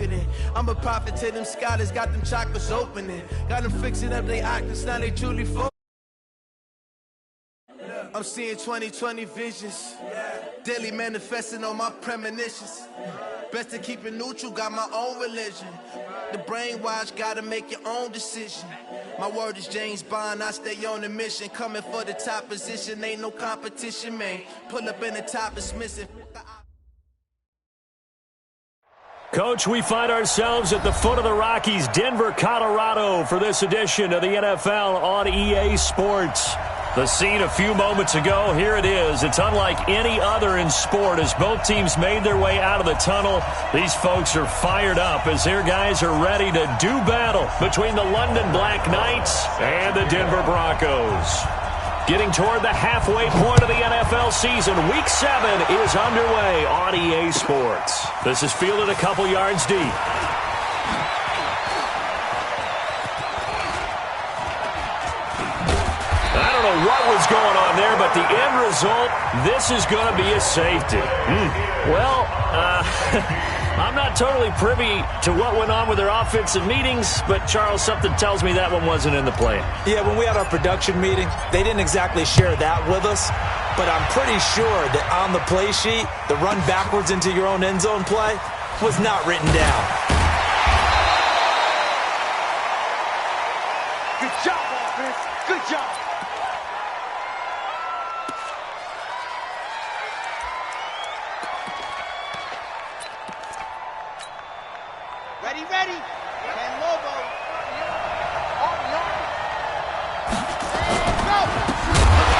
it. I'm a prophet to them scholars, got them chakras opening. Got them fixing up they octaves, now they truly focus. I'm seeing 2020 visions, daily manifesting on my premonitions. Best to keep it neutral, got my own religion. The brainwash, gotta make your own decision. My word is James Bond, I stay on the mission. Coming for the top position, ain't no competition, man. Pull up in the top, it's missing. Coach, we find ourselves at the foot of the Rockies, Denver, Colorado, for this edition of the NFL on EA Sports. The scene a few moments ago, here it is. It's unlike any other in sport as both teams made their way out of the tunnel. These folks are fired up as their guys are ready to do battle between the London Black Knights and the Denver Broncos. Getting toward the halfway point of the NFL season, Week 7 is underway on EA Sports. This is fielded a couple yards deep. What was going on there, but the end result, this is going to be a safety. Well, I'm not totally privy to what went on with their offensive meetings, but Charles, something tells me that one wasn't in the plan. Yeah, when we had our production meeting, they didn't exactly share that with us, but I'm pretty sure that on the play sheet, the run backwards into your own end zone play was not written down. Good job, offense. Good job. Ready. And Lobo.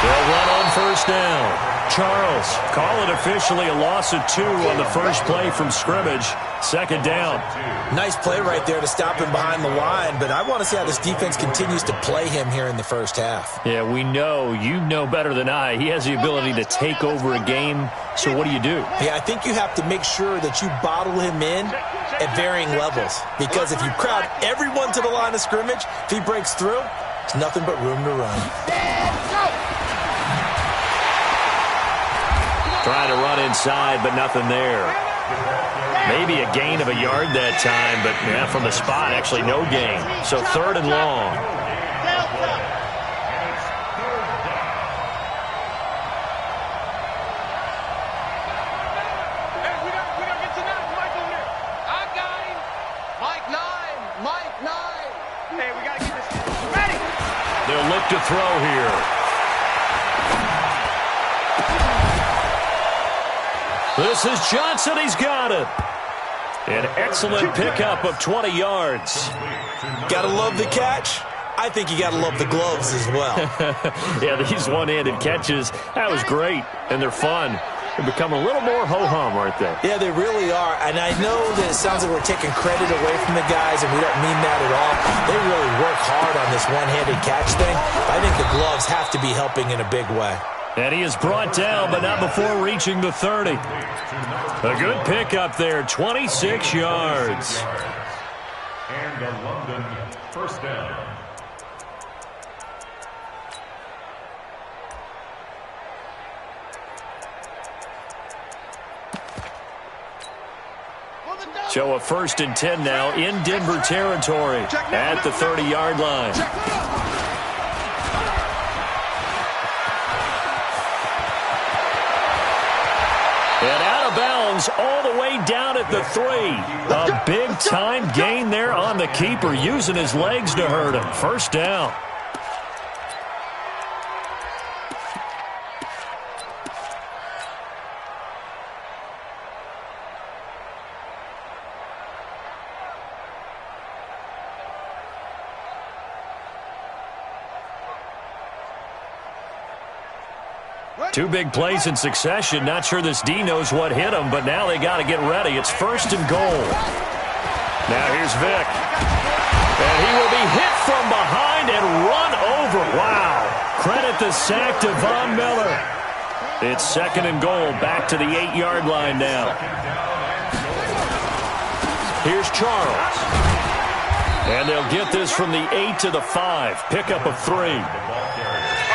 They'll run on first down. Charles, call it officially a loss of 2 on the first play from scrimmage. Second down. Nice play right there to stop him behind the line, but I want to see how this defense continues to play him here in the first half. Yeah, we know. You know better than I. He has the ability to take over a game. So what do you do? Yeah, I think you have to make sure that you bottle him in at varying levels. Because if you crowd everyone to the line of scrimmage, if he breaks through, there's nothing but room to run. Trying to run inside, but nothing there. Maybe a gain of a yard that time, but from the spot, actually no gain. So 3rd and long. They'll look to throw here. This is Johnson. He's got it. An excellent pickup of 20 yards. Gotta love the catch. I think you gotta love the gloves as well. Yeah, these one-handed catches, that was great, and they're fun. They're becoming a little more ho-hum, aren't they? Yeah, they really are. And I know that it sounds like we're taking credit away from the guys, and we don't mean that at all. They really work hard on this one-handed catch thing. I think the gloves have to be helping in a big way. And he is brought down, but not before reaching the 30. A good pickup there, 26 yards. And a London first down. So a 1st and 10 now in Denver territory at the 30-yard line. And out of bounds all the way down at the 3. A big-time gain there on the keeper, using his legs to hurt him. First down. Two big plays in succession. Not sure this D knows what hit him, but now they got to get ready. It's 1st and goal. Now here's Vic. And he will be hit from behind and run over. Wow. Credit the sack to Von Miller. It's 2nd and goal. Back to the 8-yard line now. Here's Charles. And they'll get this from the 8 to the 5. Pickup of 3.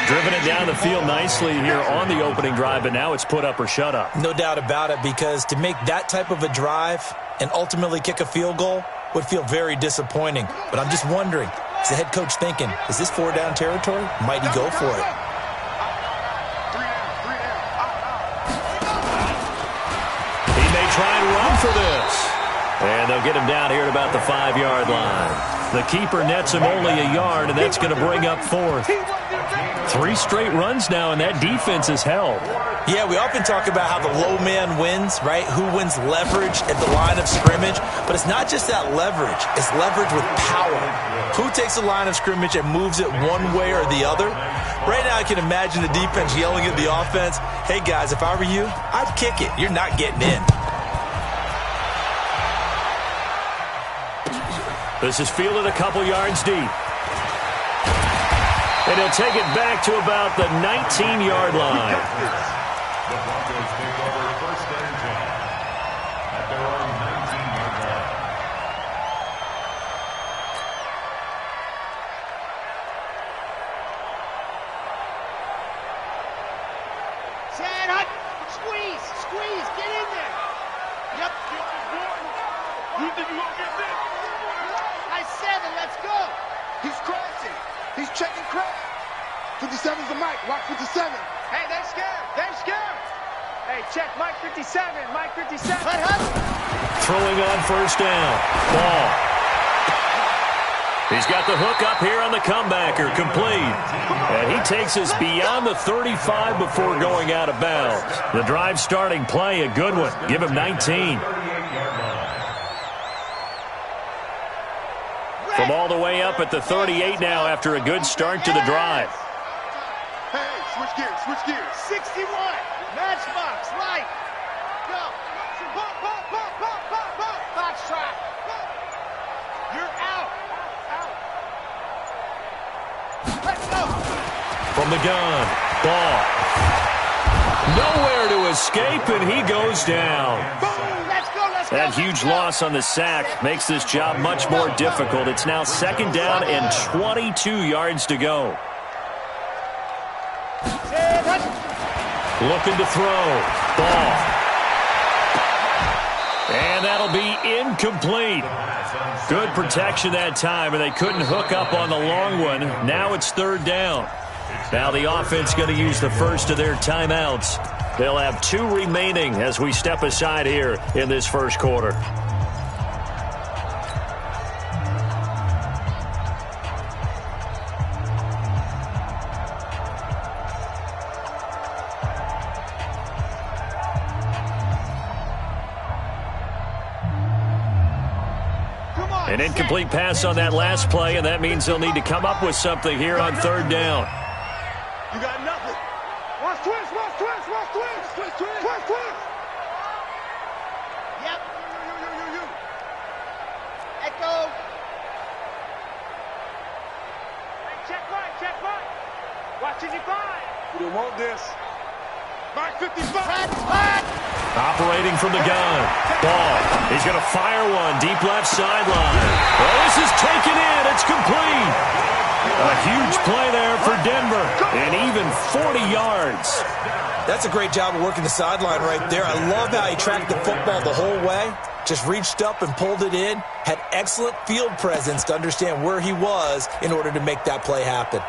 Driven it down the field nicely here on the opening drive, but now it's put up or shut up. No doubt about it, because to make that type of a drive and ultimately kick a field goal would feel very disappointing. But I'm just wondering, is the head coach thinking, is this 4-down territory? Might he go for it? He may try and run for this. And they'll get him down here at about the 5-yard line. The keeper nets him only a yard, and that's going to bring up fourth. 3 straight runs now, and that defense is held. Yeah, we often talk about how the low man wins, right? Who wins leverage at the line of scrimmage. But it's not just that leverage. It's leverage with power. Who takes the line of scrimmage and moves it one way or the other? Right now I can imagine the defense yelling at the offense, hey, guys, if I were you, I'd kick it. You're not getting in. This is fielded a couple yards deep. And he'll take it back to about the 19-yard line. The Broncos take over first and 10 at their own 19-yard line. Chad, hut. Squeeze, get in there. Yep. You think you won't get this? Nice 7, let's go. He's crashing. He's checking crash. 57's the mic. Watch 57. Hey, they're scared. Hey, check Mike 57, Mike 57. Hut. Throwing on first down. Ball. He's got the hook up here on the comebacker, complete. And he takes us beyond the 35 before going out of bounds. The drive starting play, a good one. Give him 19. From all the way up at the 38 now after a good start to the drive. Hey, switch gears. 61, matchbox, right. Go. Box trot. You're out. Let's go. From the gun, ball. Nowhere to escape, and he goes down. That huge loss on the sack makes this job much more difficult. It's now second down and 22 yards to go. Looking to throw. Ball. And that'll be incomplete. Good protection that time, and they couldn't hook up on the long one. Now it's third down. Now the offense going to use the first of their timeouts. They'll have 2 remaining as we step aside here in this first quarter. An incomplete pass on that last play, and that means they'll need to come up with something here on third down. You got nothing. Watch twist. Yep. Echo. Hey, check right. Watch it, 5. We don't want this. Mark 55. Operating from the gun. Ball. He's going to fire one deep left sideline. Oh, this is taken in. It's complete. A huge play there for Denver. And even 40 yards. That's a great job of working the sideline right there. I love how he tracked the football the whole way. Just reached up and pulled it in. Had excellent field presence to understand where he was in order to make that play happen.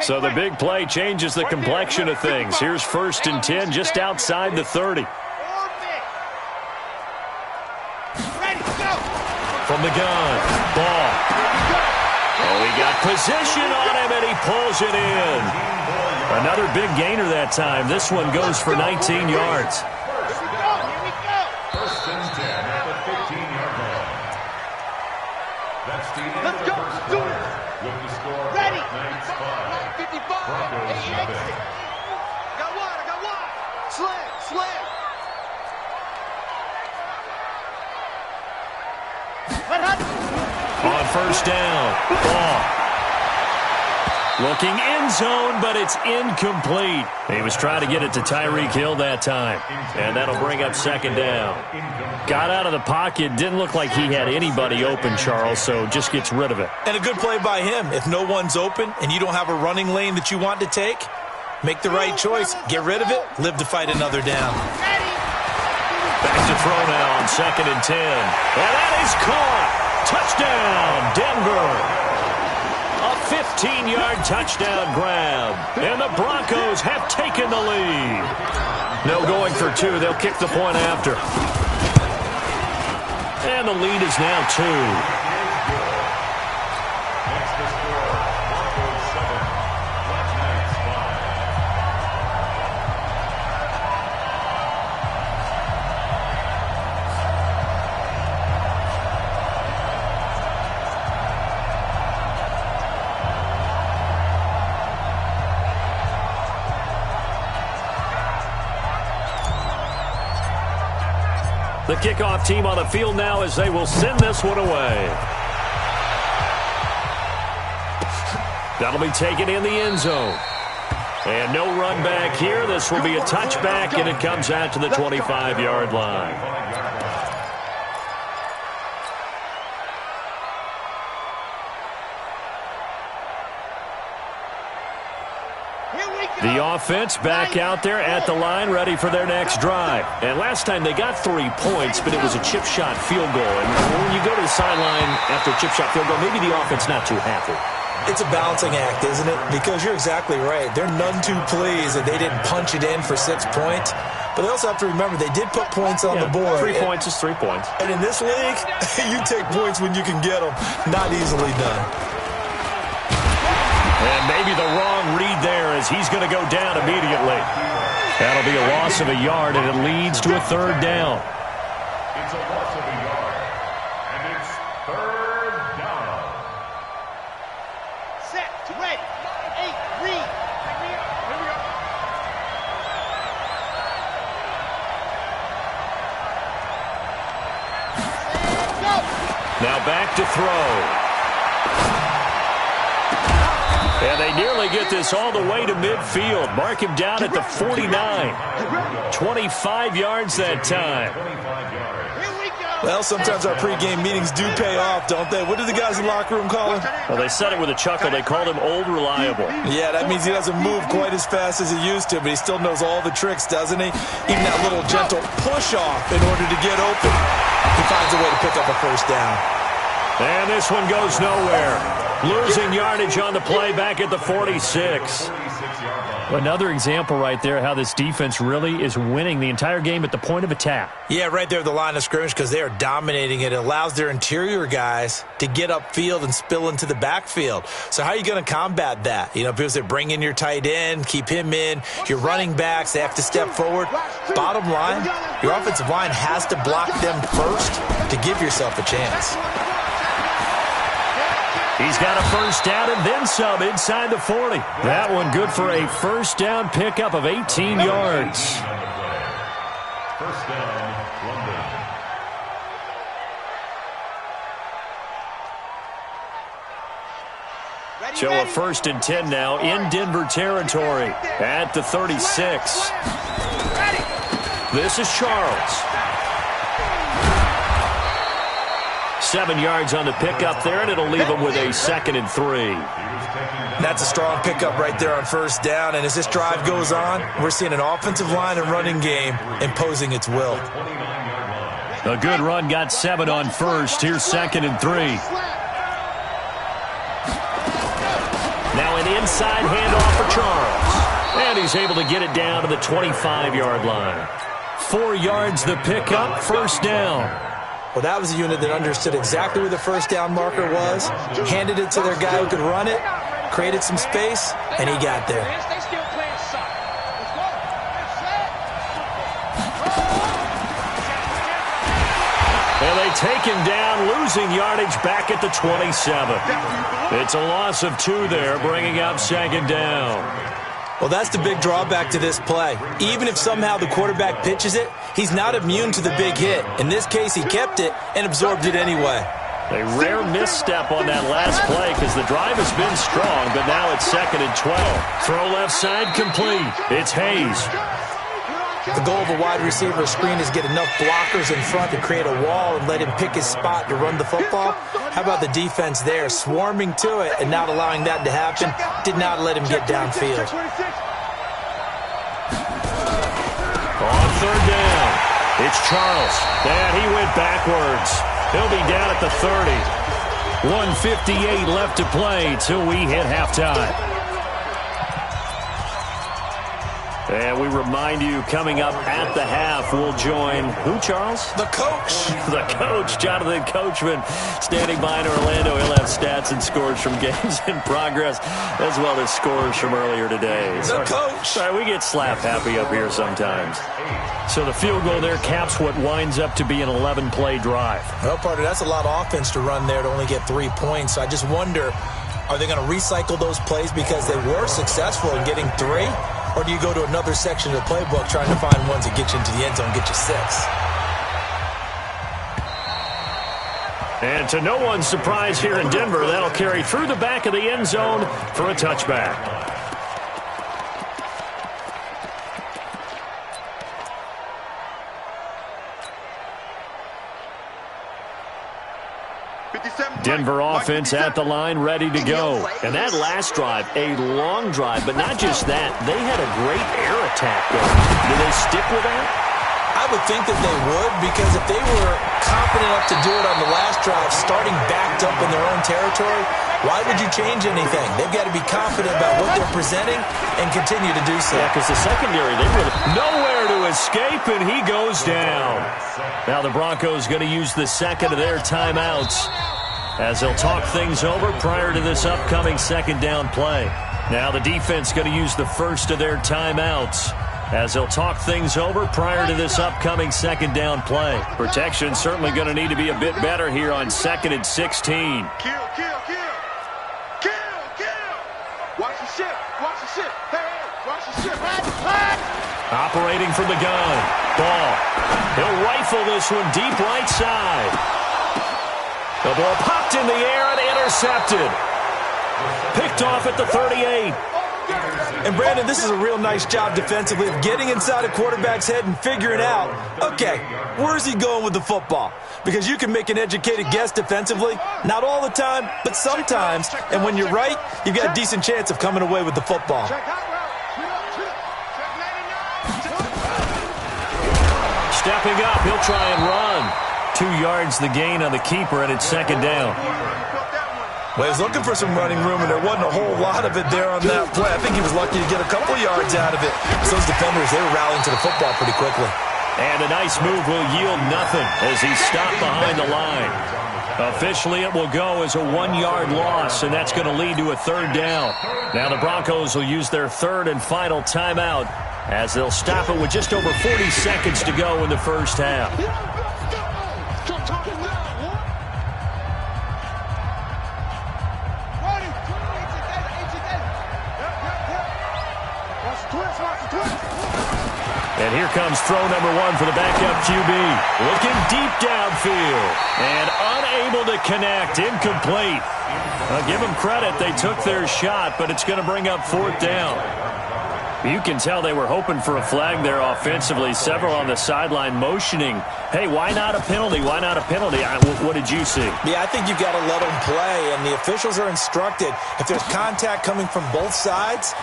So the big play changes the complexion of things. Here's first and 10 just outside the 30. From the gun, ball. Oh, he got position on him, and he pulls it in. Another big gainer that time. This one goes for 19 yards. First and 10 at the 15-yard line. That's the end of the first quarter with the score Ready. Knights 5. 55. Broncos nothing. I got one. Slam. On first down, ball. Looking end zone, but it's incomplete. He was trying to get it to Tyreek Hill that time. And that'll bring up second down. Got out of the pocket. Didn't look like he had anybody open, Charles, so just gets rid of it. And a good play by him. If no one's open and you don't have a running lane that you want to take, make the right choice. Get rid of it. Live to fight another down. Back to throw now on 2nd and 10. And that is caught. Touchdown, Denver. A 15-yard touchdown grab. And the Broncos have taken the lead. No going for two. They'll kick the point after. And the lead is now 2. The kickoff team on the field now as they will send this one away. That'll be taken in the end zone. And no run back here. This will be a touchback, and it comes out to the 25-yard line. The offense back out there at the line, ready for their next drive. And last time they got 3 points, but it was a chip shot field goal. And when you go to the sideline after a chip shot field goal, maybe the offense not too happy. It's a balancing act, isn't it? Because you're exactly right. They're none too pleased that they didn't punch it in for 6 points. But they also have to remember they did put points on the board. 3 points is 3 points. And in this league, you take points when you can get them. Not easily done. And maybe the wrong read there as he's going to go down immediately. That'll be a loss of a yard, and it leads to a 3rd down. It's a loss of a yard, and it's 3rd down. Set, ready, 8, read. Here we go. Go. Now back to throw. And they nearly get this all the way to midfield. Mark him down at the 49. 25 yards that time. Well, sometimes our pregame meetings do pay off, don't they? What do the guys in the locker room call him? Well, they said it with a chuckle. They called him Old Reliable. Yeah, that means he doesn't move quite as fast as he used to, but he still knows all the tricks, doesn't he? Even that little gentle push-off in order to get open. He finds a way to pick up a 1st down. And this one goes nowhere. Losing yardage on the play back at the 46. Another example right there how this defense really is winning the entire game at the point of attack. Yeah, right there at the line of scrimmage because they are dominating it. It allows their interior guys to get upfield and spill into the backfield. So how are you going to combat that? You know, because they bring in your tight end, keep him in. Your running backs, they have to step forward. Bottom line, your offensive line has to block them first to give yourself a chance. He's got a 1st down and then some inside the 40. That one good for a 1st down pickup of 18 yards. 1st down, London. So a 1st and 10 now in Denver territory at the 36. This is Charles. 7 yards on the pickup there, and it'll leave him with a 2nd and 3. That's a strong pickup right there on 1st down, and as this drive goes on, we're seeing an offensive line and running game imposing its will. A good run, got 7 on 1st. Here's 2nd and 3. Now an inside handoff for Charles, and he's able to get it down to the 25-yard line. 4 yards the pickup, 1st down. Well, that was a unit that understood exactly where the 1st down marker was, handed it to their guy who could run it, created some space, and he got there. And they take him down, losing yardage back at the 27. It's a loss of 2 there, bringing up 2nd down. Well, that's the big drawback to this play. Even if somehow the quarterback pitches it, he's not immune to the big hit. In this case, he kept it and absorbed it anyway. A rare misstep on that last play because the drive has been strong, but now it's 2nd and 12. Throw left side complete. It's Hayes. The goal of a wide receiver screen is get enough blockers in front to create a wall and let him pick his spot to run the football. How about the defense there, swarming to it and not allowing that to happen? Did not let him get downfield. On 3rd down, it's Charles. And he went backwards. He'll be down at the 30. 1:58 left to play till we hit halftime. And we remind you, coming up at the half, we'll join who, Charles? The coach. The coach, Jonathan Coachman, standing by in Orlando. He'll have stats and scores from games in progress, as well as scores from earlier today. The coach. Sorry, we get slap happy up here sometimes. So the field goal there caps what winds up to be an 11-play drive. Well, partner, that's a lot of offense to run there to only get 3 points. So I just wonder, are they going to recycle those plays because they were successful in getting 3? Or do you go to another section of the playbook trying to find ones that get you into the end zone, get you 6? And to no one's surprise here in Denver, that'll carry through the back of the end zone for a touchback. Denver offense at the line, ready to go. And that last drive, a long drive, but not just that. They had a great air attack going. Do they stick with that? I would think that they would, because if they were confident enough to do it on the last drive, starting backed up in their own territory, why would you change anything? They've got to be confident about what they're presenting and continue to do so. Yeah, because the secondary, they were nowhere to escape, and he goes down. Now the Broncos going to use the second of their timeouts as they'll talk things over prior to this upcoming 2nd down play. Now the defense going to use the first of their timeouts as they'll talk things over prior to this upcoming 2nd down play. Protection certainly going to need to be a bit better here on 2nd and 16. Kill. Watch the ship. Hey, watch the ship. Operating from the gun. Ball. He'll rifle this one deep right side. The ball popped in the air and intercepted. Picked off at the 38. And, Brandon, this is a real nice job defensively of getting inside a quarterback's head and figuring out, okay, where's he going with the football? Because you can make an educated guess defensively, not all the time, but sometimes. And when you're right, you've got a decent chance of coming away with the football. Stepping up, he'll try and run. 2 yards the gain on the keeper, and it's 2nd down. Well, he was looking for some running room, and there wasn't a whole lot of it there on that play. I think he was lucky to get a couple yards out of it. So those defenders, they were rallying to the football pretty quickly. And a nice move will yield nothing as he's stopped behind the line. Officially, it will go as a 1-yard loss, and that's going to lead to a 3rd down. Now the Broncos will use their 3rd and final timeout as they'll stop it with just over 40 seconds to go in the first half. And here comes throw number 1 for the backup QB. Looking deep downfield. And unable to connect. Incomplete. Give them credit. They took their shot, but it's going to bring up 4th down. You can tell they were hoping for a flag there offensively. Several on the sideline motioning. Hey, why not a penalty? Why not a penalty? What did you see? Yeah, I think you've got to let them play, and the officials are instructed. If there's contact coming from both sides,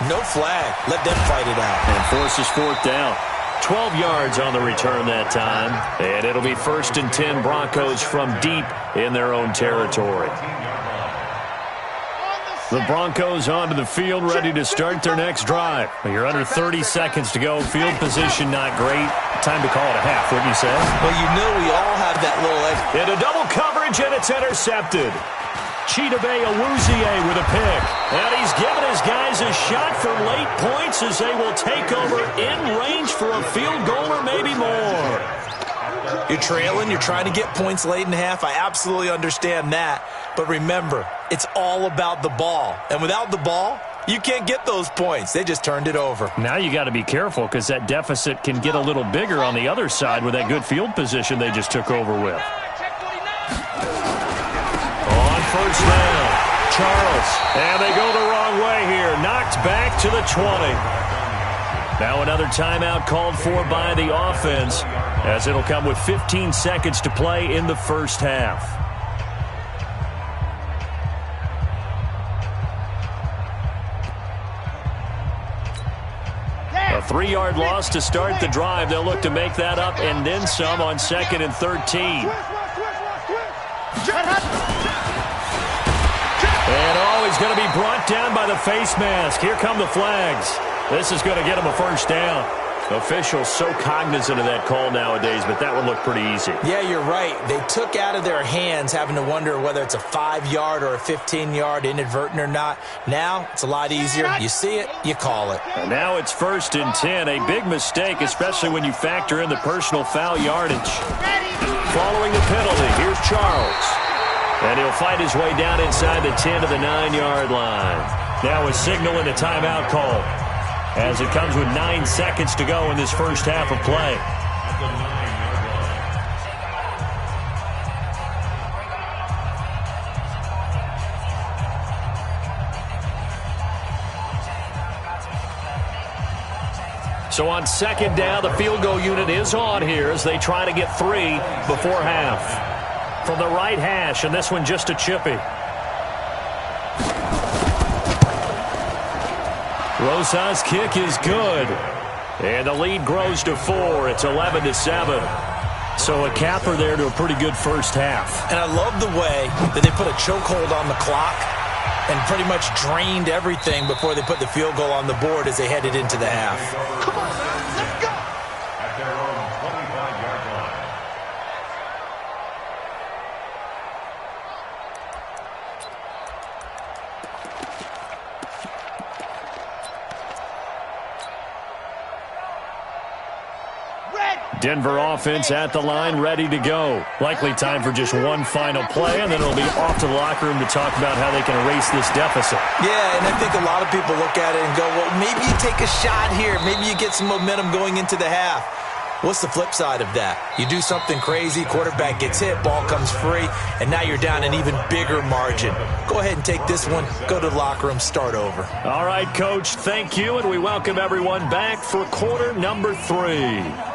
no flag. Let them fight it out. And forces 4th down. 12 yards on the return that time. And it'll be 1st and 10 Broncos from deep in their own territory. The Broncos onto the field, ready to start their next drive. You're under 30 seconds to go. Field position not great. Time to call it a half, wouldn't you say? Well, you know we all have that little edge. Into double coverage, and it's intercepted. Chidobe Awuzie with a pick. And he's given his guys a shot for late points as they will take over in range for a field goal or maybe more. You're trailing. You're trying to get points late in half. I absolutely understand that. But remember, it's all about the ball. And without the ball, you can't get those points. They just turned it over. Now you got to be careful because that deficit can get a little bigger on the other side with that good field position they just took over with. first down. Charles, and they go the wrong way here. Knocked back to the 20. Now another timeout called for by the offense, as it'll come with 15 seconds to play in the first half. A 3-yard loss to start the drive. They'll look to make that up and then some on 2nd and 13. And he's going to be brought down by the face mask. Here come the flags. This is going to get him a first down. Officials so cognizant of that call nowadays, but that one looked pretty easy. Yeah, you're right. They took out of their hands having to wonder whether it's a 5-yard or a 15-yard inadvertent or not. Now it's a lot easier. You see it, you call it. And now it's 1st and 10. A big mistake, especially when you factor in the personal foul yardage. Following the penalty, here's Charles. And he'll fight his way down inside the 10 to the 9-yard line. Now a signal and a timeout call, as it comes with 9 seconds to go in this first half of play. So on 2nd down, the field goal unit is on here as they try to get 3 before half. From the right hash, and this one just a chippy. Rosa's kick is good. And the lead grows to 4. It's 11-7. So a capper there to a pretty good first half. And I love the way that they put a chokehold on the clock and pretty much drained everything before they put the field goal on the board as they headed into the half. Come on, let's go. At their own 25-yard line. Denver offense at the line, ready to go. Likely time for just one final play, and then it'll be off to the locker room to talk about how they can erase this deficit. Yeah, and I think a lot of people look at it and go, well, maybe you take a shot here. Maybe you get some momentum going into the half. What's the flip side of that? You do something crazy, quarterback gets hit, ball comes free, and now you're down an even bigger margin. Go ahead and take this one, go to the locker room, start over. All right, Coach, thank you, and we welcome everyone back for quarter number 3.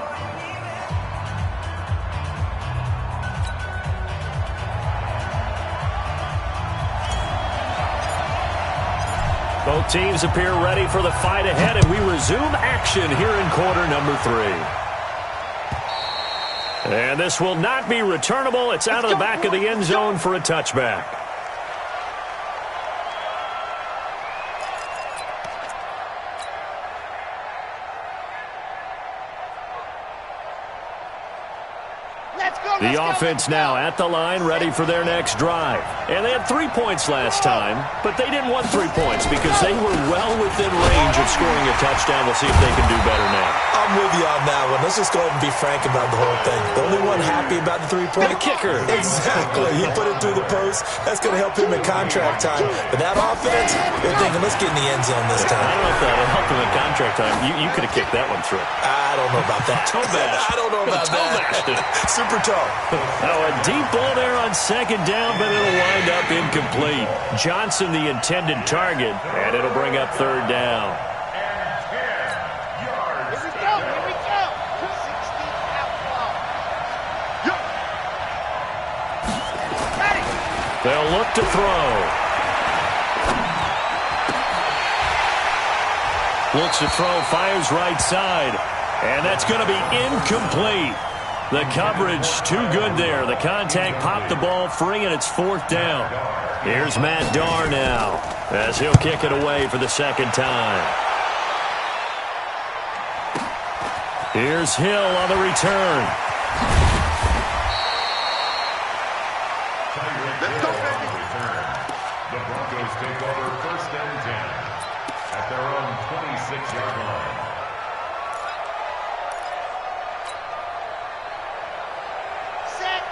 Both teams appear ready for the fight ahead, and we resume action here in quarter number 3. And this will not be returnable. It's out of the back of the end zone for a touchback. The offense now at the line, ready for their next drive. And they had 3 points last time, but they didn't want 3 points because they were well within range of scoring a touchdown. We'll see if they can do better now. I'm with you on that one. Let's just go ahead and be frank about the whole thing. The only one happy about the 3-point? The kicker. Exactly. He put it through the post. That's going to help him in contract time. But that offense, they're thinking, let's get in the end zone this time. I don't know if that'll help him in contract time. You could have kicked that one through. I don't know about that. Toe bash. I don't know about that. Super toe. Now a deep ball there on 2nd down, but it'll wind up incomplete. Johnson the intended target, and it'll bring up 3rd down. Here we go. 16 outlaw. They'll look to throw. Looks to throw, fires right side, and that's going to be incomplete. The coverage too good there. The contact popped the ball free, and it's 4th down. Here's Matt Darr now as he'll kick it away for the 2nd time. Here's Hill on the return. The Broncos take over 1st and 10 at their own 26-yard line.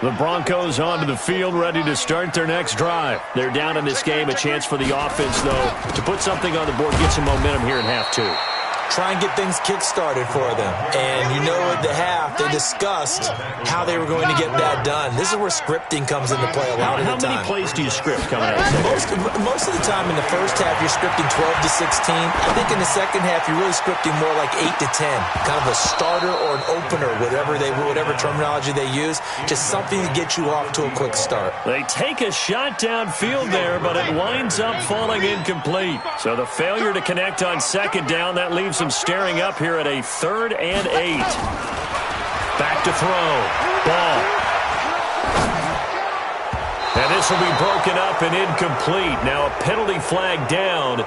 The Broncos onto the field, ready to start their next drive. They're down in this game. A chance for the offense, though, to put something on the board, get some momentum here in half 2. try and get things kick-started for them. And you know at the half, they discussed how they were going to get that done. This is where scripting comes into play a lot of the time. How many plays do you script coming out of the second? Most of the time in the first half, you're scripting 12 to 16. I think in the second half, you're really scripting more like 8 to 10. Kind of a starter or an opener, whatever terminology they use. Just something to get you off to a quick start. They take a shot downfield there, but it winds up falling incomplete. So the failure to connect on second down, that leaves them staring up here at a 3rd and 8. Back to throw. Ball. And this will be broken up and incomplete. Now a penalty flag down,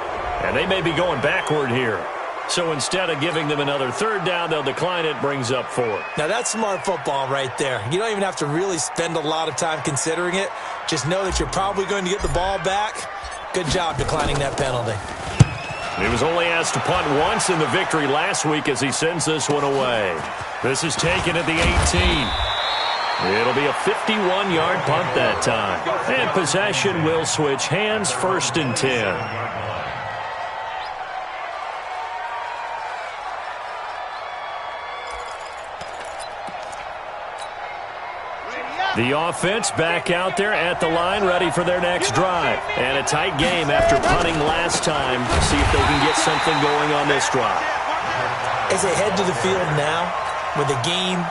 and they may be going backward here. So instead of giving them another 3rd down, they'll decline it, brings up 4. Now that's smart football right there. You don't even have to really spend a lot of time considering it. Just know that you're probably going to get the ball back. Good job declining that penalty. He was only asked to punt once in the victory last week as he sends this one away. This is taken at the 18. It'll be a 51-yard punt that time. And possession will switch hands, 1st and 10. The offense back out there at the line, ready for their next drive. And a tight game after punting last time. See if they can get something going on this drive. As they head to the field now, with the game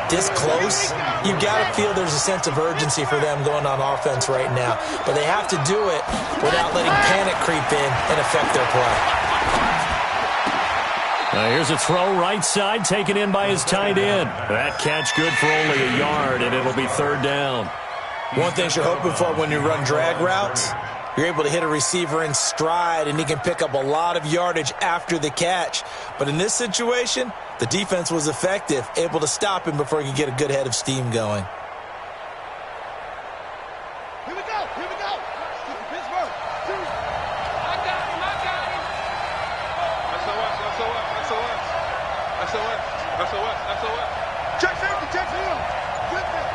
this close, you've got to feel there's a sense of urgency for them going on offense right now. But they have to do it without letting panic creep in and affect their play. Now here's a throw right side, taken in by his tight end. That catch good for only a yard, and it'll be 3rd down. One thing you're hoping for when you run drag routes, you're able to hit a receiver in stride, and he can pick up a lot of yardage after the catch. But in this situation, the defense was effective, able to stop him before he could get a good head of steam going. Here we go. Pittsburgh. I got him. SOS. Check him. Good man.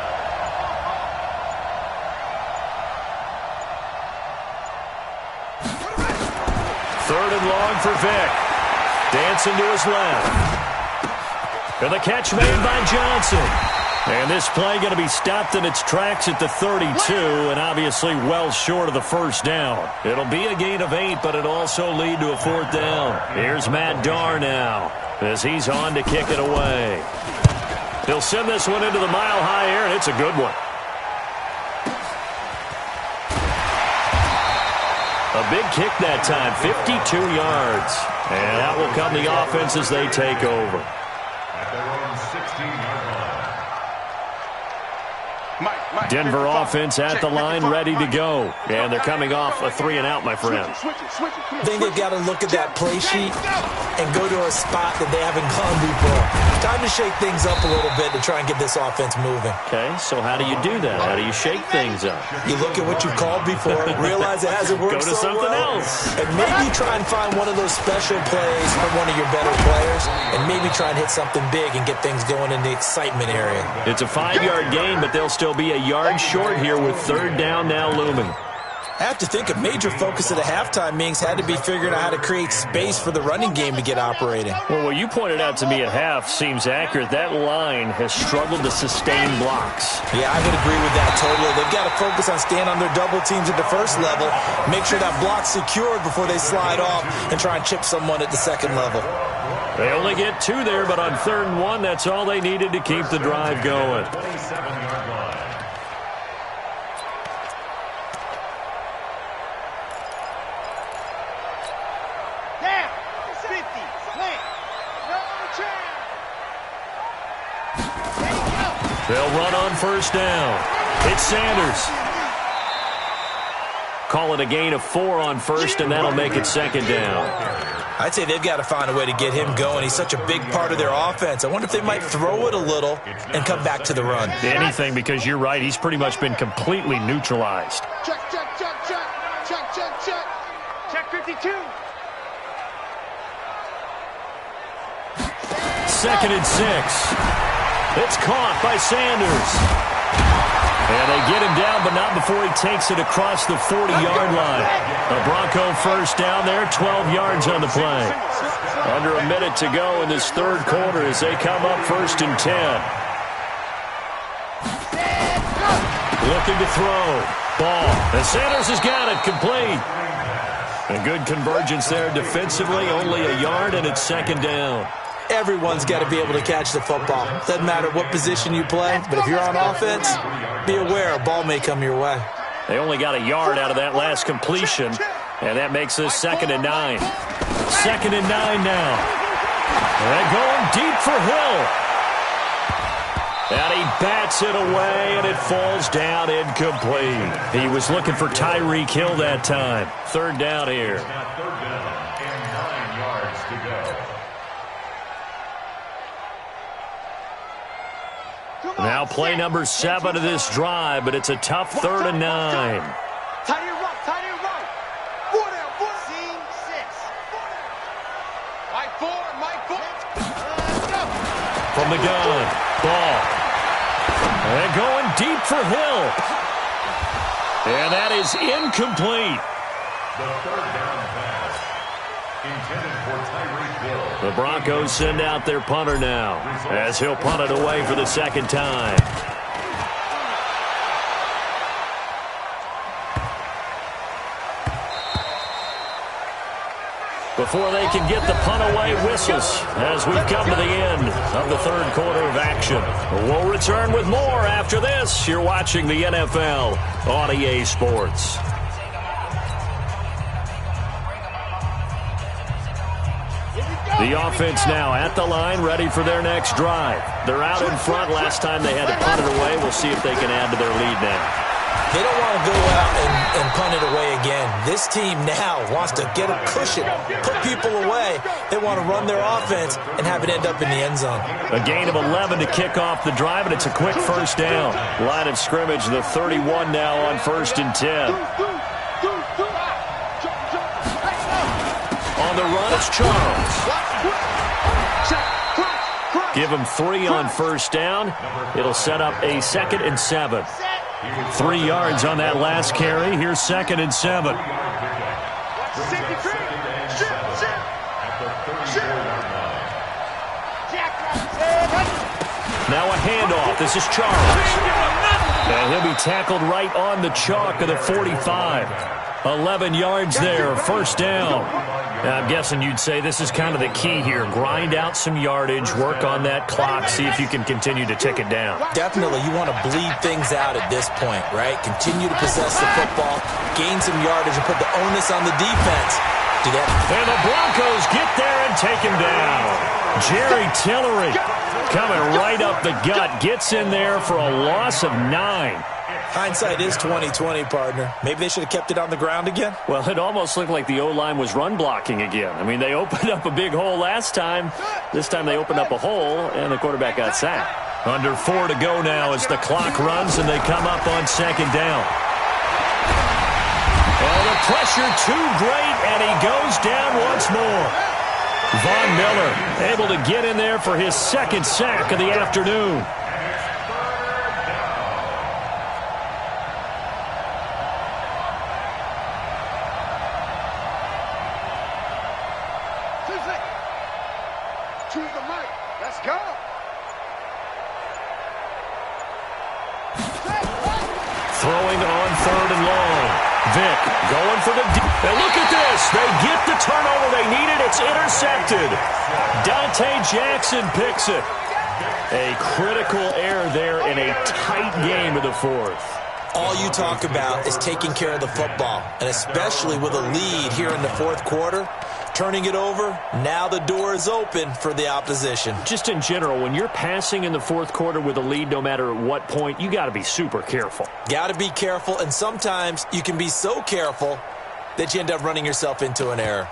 3rd and long for Vick. Dancing to his left. And the catch made by Johnson. And this play going to be stopped in its tracks at the 32, and obviously well short of the 1st down. It'll be a gain of 8, but it'll also lead to a 4th down. Here's Matt Darr now as he's on to kick it away. He'll send this one into the mile-high air, and it's a good one. A big kick that time, 52 yards. And out will come the offense as they take over. At their own 16-yard line. Denver offense at the line, ready to go. And they're coming off a 3-and-out, my friend. I think they've got to look at that play sheet and go to a spot that they haven't gone before. Time to shake things up a little bit to try and get this offense moving. Okay, so how do you do that? How do you shake things up? You look at what you've called before, realize it hasn't worked Go to so something well, else. and maybe try and find one of those special plays from one of your better players, and maybe try and hit something big and get things going in the excitement area. It's a 5-yard gain, but they'll still be a yard short here with 3rd down now looming. I have to think a major focus of the halftime meetings had to be figuring out how to create space for the running game to get operating. Well, what you pointed out to me at half seems accurate. That line has struggled to sustain blocks. Yeah, I would agree with that totally. They've got to focus on staying on their double teams at the first level, make sure that block's secured before they slide off, and try and chip someone at the second level. They only get 2 there, but on 3rd and 1, that's all they needed to keep the drive going. 27-yard line. Down. 50. Slant. No chance. There you go. They'll run on 1st down. It's Sanders. Call it a gain of 4 on 1st, and that'll make it 2nd down. I'd say they've got to find a way to get him going. He's such a big part of their offense. I wonder if they might throw it a little and come back to the run. Anything, because you're right. He's pretty much been completely neutralized. Check. Check 52. 2nd and 6. It's caught by Sanders. And they get him down, but not before he takes it across the 40-yard line. A Bronco first down there, 12 yards on the play. Under a minute to go in this third quarter as they come up 1st and 10. Looking to throw. Ball. And Sanders has got it, complete. A good convergence there defensively, only a yard, and it's 2nd down. Everyone's got to be able to catch the football. Doesn't matter what position you play, but if you're on offense, be aware a ball may come your way. They only got a yard out of that last completion, and that makes this 2nd and 9. 2nd and 9 now. They're going deep for Hill. And he bats it away, and it falls down incomplete. He was looking for Tyreek Hill that time. 3rd down here. 3rd down and 9 yards to go. Now play number 7 of this drive, but it's a tough 3rd and 9. Tight end right. 4 down, 4. Seam 6. Mike 4. From the gun, Ball. And going deep for Hill. And that is incomplete. The 3rd down pass intended for Tyreek Hill. The Broncos send out their punter now as he'll punt it away for the 2nd time. Before they can get the punt away, whistles as we've come to the end of the 3rd quarter of action. We'll return with more after this. You're watching the NFL on EA Sports. The offense now at the line, ready for their next drive. They're out in front. Last time they had to punt it away. We'll see if they can add to their lead now. They don't want to go out and punt it away again. This team now wants to get a cushion, put people away. They want to run their offense and have it end up in the end zone. A gain of 11 to kick off the drive, and it's a quick 1st down. Line of scrimmage, the 31 now on 1st and 10. On the run, it's Charles. Give him 3 on 1st down. It'll set up a 2nd and 7. 3 yards on that last carry. Here's 2nd and 7. Now a handoff. This is Charles. And he'll be tackled right on the chalk of the 45. 11 yards there, 1st down. Now, I'm guessing you'd say this is kind of the key here. Grind out some yardage, work on that clock, see if you can continue to tick it down. Definitely, you want to bleed things out at this point, right? Continue to possess the football, gain some yardage, and put the onus on the defense. Do that. And the Broncos get there and take him down. Jerry Tillery coming right up the gut, gets in there for a loss of 9. Hindsight is 20/20, partner. Maybe they should have kept it on the ground again. Well, it almost looked like the O-line was run blocking again. I mean, they opened up a big hole last time. This time they opened up a hole, and the quarterback got sacked. Under 4 to go now as the clock runs, and they come up on 2nd down. And the pressure too great, and he goes down once more. Von Miller able to get in there for his 2nd sack of the afternoon. Throwing on 3rd and long. Vick going for the deep. And look at this. They get the turnover they needed. It's intercepted. Dante Jackson picks it. A critical error there in a tight game of the 4th. All you talk about is taking care of the football, and especially with a lead here in the 4th quarter, turning it over, now the door is open for the opposition. Just in general, when you're passing in the 4th quarter with a lead, no matter at what point, you got to be super careful. Got to be careful, and sometimes you can be so careful that you end up running yourself into an error.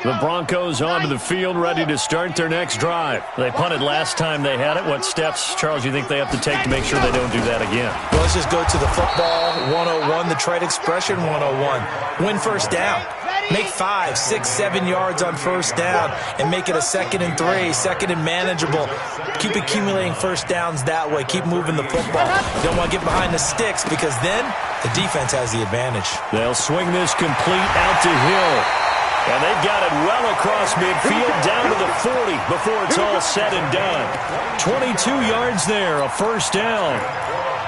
The Broncos onto the field, ready to start their next drive. They punted last time they had it. What steps, Charles, you think they have to take to make sure they don't do that again? Well, let's just go to the football 101, the trade expression 101. Win first down. Make 5, 6, 7 yards on first down and make it a 2nd and 3, 2nd and manageable. Keep accumulating first downs that way. Keep moving the football. You don't want to get behind the sticks because then the defense has the advantage. They'll swing this complete out to Hill. And they've got it well across midfield down to the 40 before it's all said and done. 22 yards there, a first down.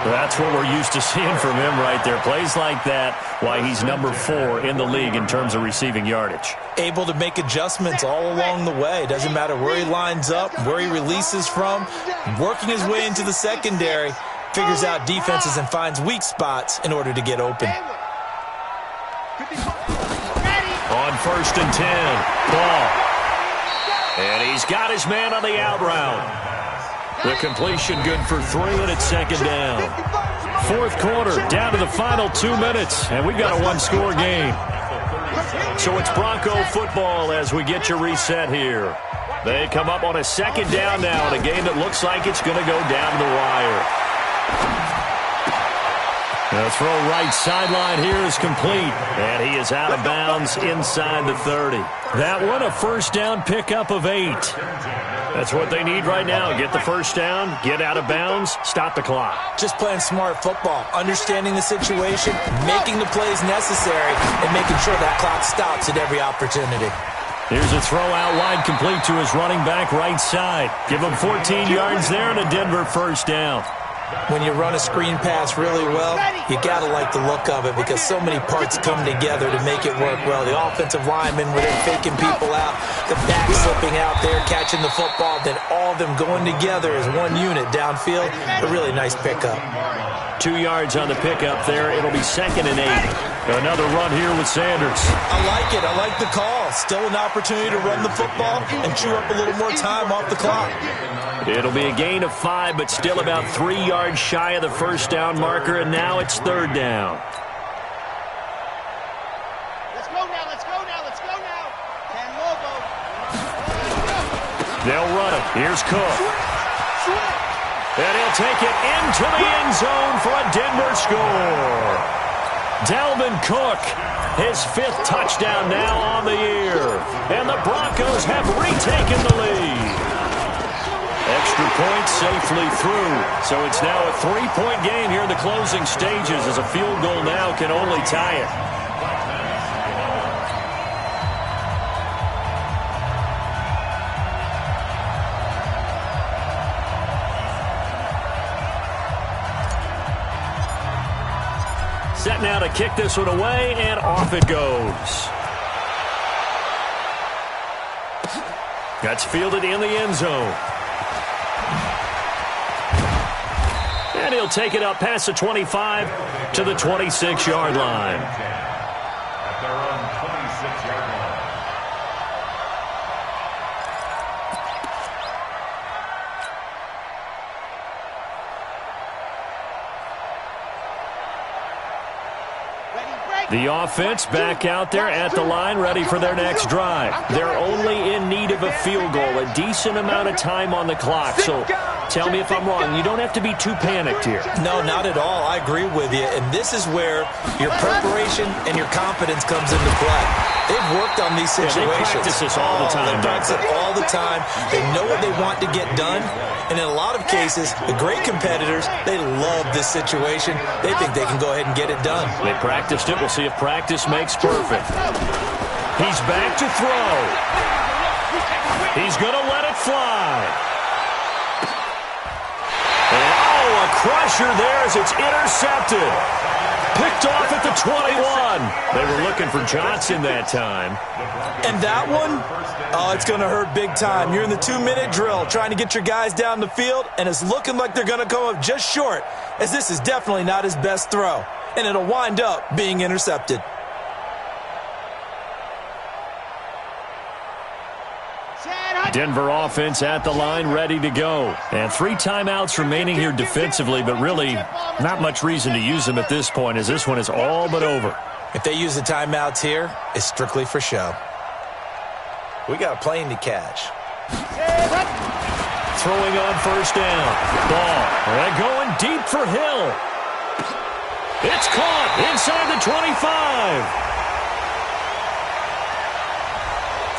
That's what we're used to seeing from him right there. Plays like that, why he's number 4 in the league in terms of receiving yardage. Able to make adjustments all along the way. Doesn't matter where he lines up, where he releases from. Working his way into the secondary. Figures out defenses and finds weak spots in order to get open. On 1st and 10, ball. And he's got his man on the out route. The completion good for 3, and it's 2nd down. 4th quarter, down to the final 2 minutes, and we've got a 1-score game. So it's Bronco football as we get you reset here. They come up on a 2nd down now in a game that looks like it's going to go down to the wire. The throw right sideline here is complete, and he is out of bounds inside the 30. That one, a first down pickup of 8. That's what they need right now. Get the first down, get out of bounds, stop the clock. Just playing smart football, understanding the situation, making the plays necessary, and making sure that clock stops at every opportunity. Here's a throw out wide complete to his running back right side. Give him 14 yards there and a Denver first down. When you run a screen pass really well, you got to like the look of it because so many parts come together to make it work well. The offensive linemen, where they're faking people out, the back slipping out there, catching the football, then all of them going together as one unit downfield. A really nice pickup. 2 yards on the pickup there. It'll be 2nd and 8. Another run here with Sanders. I like it. I like the call. Still an opportunity to run the football and chew up a little more time off the clock. It'll be a gain of 5, but still about 3 yards shy of the first down marker, and now it's 3rd down. Let's go now, let's go now, let's go now. Can Lobo. They'll run it. Here's Cook. And he'll take it into the end zone for a Denver score. Dalvin Cook, his 5th touchdown now on the year. And the Broncos have retaken the lead. Extra point safely through. So it's now a 3-point game here in the closing stages as a field goal now can only tie it. Set now to kick this one away, and off it goes. That's fielded in the end zone. And he'll take it up past the 25 to the 26-yard line. At their own 26-yard line. The offense back out there at the line, ready for their next drive. They're only in need of a field goal, a decent amount of time on the clock. So tell me if I'm wrong. You don't have to be too panicked here. No, not at all. I agree with you. And this is where your preparation and your confidence comes into play. They've worked on these situations. They practice this all the time. They practice it all the time. They know what they want to get done. And in a lot of cases, the great competitors, they love this situation. They think they can go ahead and get it done. They practiced it. We'll see if practice makes perfect. He's back to throw. He's going to let it fly. And, oh, a crusher there as it's intercepted. Picked off at the 21. They were looking for Johnson that time. And that one, oh, it's going to hurt big time. You're in the 2-minute drill trying to get your guys down the field, and it's looking like they're going to come up just short, as this is definitely not his best throw. And it'll wind up being intercepted. Denver offense at the line, ready to go. And 3 timeouts remaining here defensively, but really not much reason to use them at this point, as this one is all but over. If they use the timeouts here, it's strictly for show. We got a plane to catch. Throwing on first down. Ball. They're going deep for Hill. It's caught inside the 25.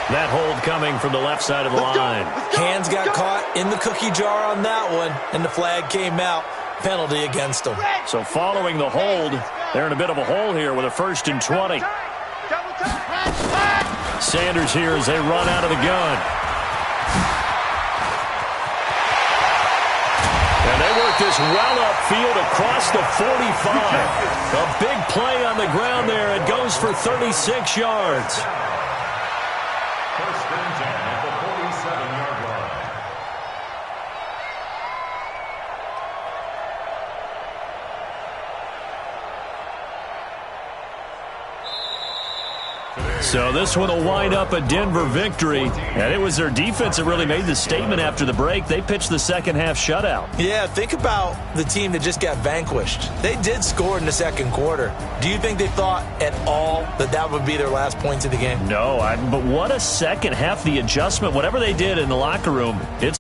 That hold coming from the left side of the line. Hands got caught in the cookie jar on that one, and the flag came out. Penalty against them. So following the hold, they're in a bit of a hole here with a 1st and 20. Sanders here as they run out of the gun. And they work this well upfield across the 45. A big play on the ground there. It goes for 36 yards. First and 10 at the 47-yard line. So this one will wind up a Denver victory. And it was their defense that really made the statement after the break. They pitched the second half shutout. Yeah, think about the team that just got vanquished. They did score in the second quarter. Do you think they thought at all that that would be their last points of the game? No, but what a second half. The adjustment, whatever they did in the locker room, it's